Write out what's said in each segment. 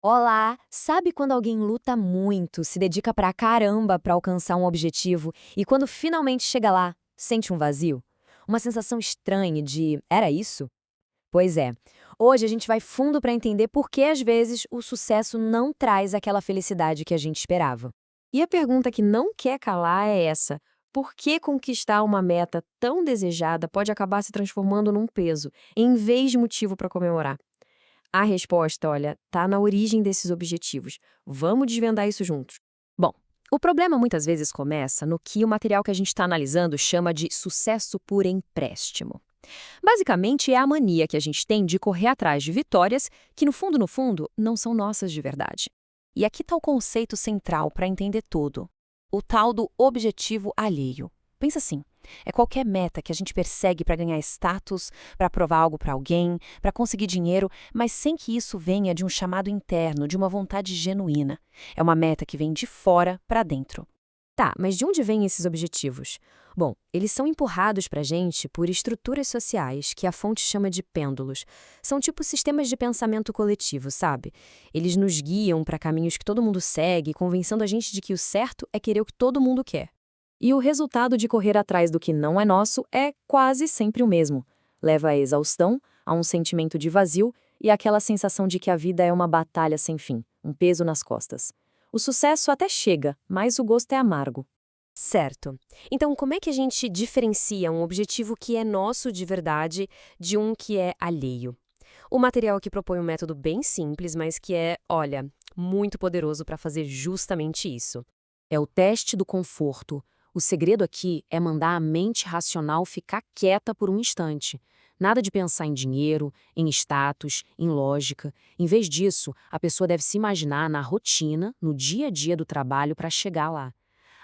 Olá! Sabe quando alguém luta muito, se dedica pra caramba pra alcançar um objetivo e quando finalmente chega lá, sente um vazio? Uma sensação estranha de era isso? Pois é. Hoje a gente vai fundo pra entender por que às vezes o sucesso não traz aquela felicidade que a gente esperava. E a pergunta que não quer calar é essa: por que conquistar uma meta tão desejada pode acabar se transformando num peso, em vez de motivo para comemorar? A resposta, olha, tá na origem desses objetivos. Vamos desvendar isso juntos. Bom, o problema muitas vezes começa no que o material que a gente está analisando chama de sucesso por empréstimo. Basicamente, é a mania que a gente tem de correr atrás de vitórias que, no fundo, não são nossas de verdade. E aqui está o conceito central para entender tudo. O tal do objetivo alheio. Pensa assim, é qualquer meta que a gente persegue para ganhar status, para provar algo para alguém, para conseguir dinheiro, mas sem que isso venha de um chamado interno, de uma vontade genuína. É uma meta que vem de fora para dentro. Tá, mas de onde vêm esses objetivos? Bom, eles são empurrados para a gente por estruturas sociais que a fonte chama de pêndulos. São tipo sistemas de pensamento coletivo, sabe? Eles nos guiam para caminhos que todo mundo segue, convencendo a gente de que o certo é querer o que todo mundo quer. E o resultado de correr atrás do que não é nosso é quase sempre o mesmo. Leva à exaustão, a um sentimento de vazio e àquela sensação de que a vida é uma batalha sem fim, um peso nas costas. O sucesso até chega, mas o gosto é amargo. Certo. Então, como é que a gente diferencia um objetivo que é nosso de verdade de um que é alheio? O material aqui propõe um método bem simples, mas que é, olha, muito poderoso para fazer justamente isso. É o teste do conforto. O segredo aqui é mandar a mente racional ficar quieta por um instante. Nada de pensar em dinheiro, em status, em lógica. Em vez disso, a pessoa deve se imaginar na rotina, no dia a dia do trabalho para chegar lá.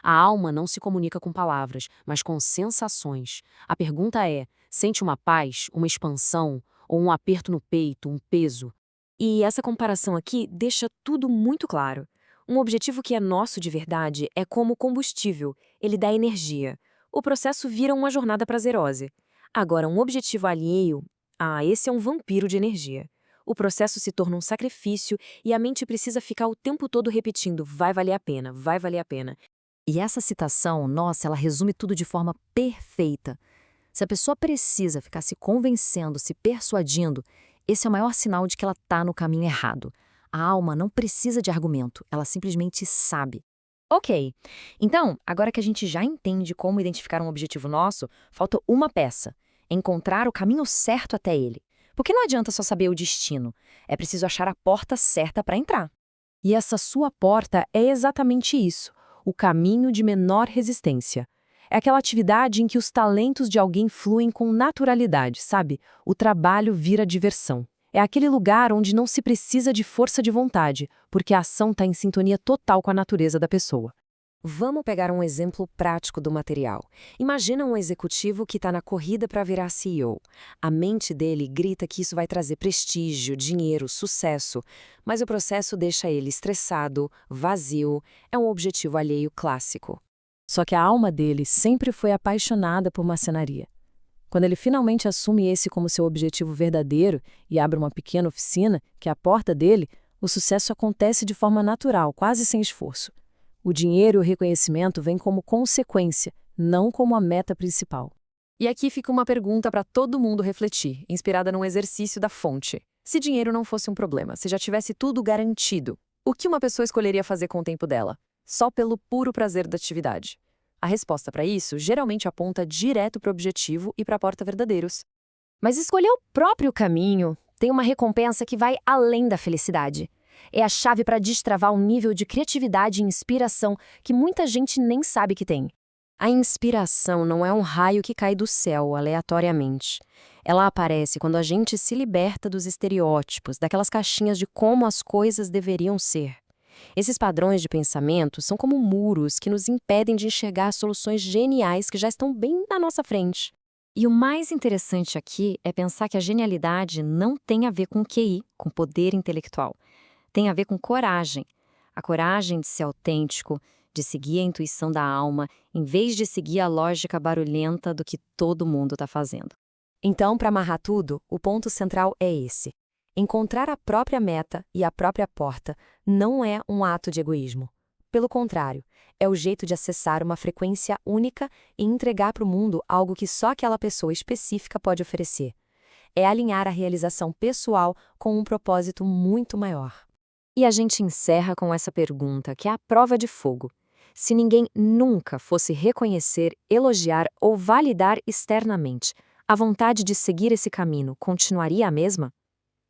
A alma não se comunica com palavras, mas com sensações. A pergunta é: sente uma paz, uma expansão, ou um aperto no peito, um peso? E essa comparação aqui deixa tudo muito claro. Um objetivo que é nosso de verdade é como combustível, ele dá energia. O processo vira uma jornada prazerosa. Agora, um objetivo alheio, esse é um vampiro de energia. O processo se torna um sacrifício e a mente precisa ficar o tempo todo repetindo: vai valer a pena, vai valer a pena. E essa citação, nossa, ela resume tudo de forma perfeita. Se a pessoa precisa ficar se convencendo, se persuadindo, esse é o maior sinal de que ela está no caminho errado. A alma não precisa de argumento, ela simplesmente sabe. Ok, então, agora que a gente já entende como identificar um objetivo nosso, falta uma peça: encontrar o caminho certo até ele. Porque não adianta só saber o destino, é preciso achar a porta certa para entrar. E essa sua porta é exatamente isso: o caminho de menor resistência. É aquela atividade em que os talentos de alguém fluem com naturalidade, sabe? O trabalho vira diversão. É aquele lugar onde não se precisa de força de vontade, porque a ação está em sintonia total com a natureza da pessoa. Vamos pegar um exemplo prático do material. Imagina um executivo que está na corrida para virar CEO. A mente dele grita que isso vai trazer prestígio, dinheiro, sucesso, mas o processo deixa ele estressado, vazio, é um objetivo alheio clássico. Só que a alma dele sempre foi apaixonada por marcenaria. Quando ele finalmente assume esse como seu objetivo verdadeiro e abre uma pequena oficina, que é a porta dele, o sucesso acontece de forma natural, quase sem esforço. O dinheiro e o reconhecimento vêm como consequência, não como a meta principal. E aqui fica uma pergunta para todo mundo refletir, inspirada num exercício da fonte. Se dinheiro não fosse um problema, se já tivesse tudo garantido, o que uma pessoa escolheria fazer com o tempo dela? Só pelo puro prazer da atividade? A resposta para isso geralmente aponta direto para o objetivo e para a porta verdadeiros. Mas escolher o próprio caminho tem uma recompensa que vai além da felicidade. É a chave para destravar um nível de criatividade e inspiração que muita gente nem sabe que tem. A inspiração não é um raio que cai do céu aleatoriamente. Ela aparece quando a gente se liberta dos estereótipos, daquelas caixinhas de como as coisas deveriam ser. Esses padrões de pensamento são como muros que nos impedem de enxergar soluções geniais que já estão bem na nossa frente. E o mais interessante aqui é pensar que a genialidade não tem a ver com QI, com poder intelectual. Tem a ver com coragem. A coragem de ser autêntico, de seguir a intuição da alma, em vez de seguir a lógica barulhenta do que todo mundo está fazendo. Então, para amarrar tudo, o ponto central é esse. Encontrar a própria meta e a própria porta não é um ato de egoísmo. Pelo contrário, é o jeito de acessar uma frequência única e entregar para o mundo algo que só aquela pessoa específica pode oferecer. É alinhar a realização pessoal com um propósito muito maior. E a gente encerra com essa pergunta, que é a prova de fogo. Se ninguém nunca fosse reconhecer, elogiar ou validar externamente, a vontade de seguir esse caminho continuaria a mesma?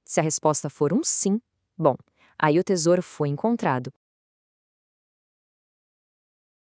Se a resposta for um sim, bom, aí o tesouro foi encontrado.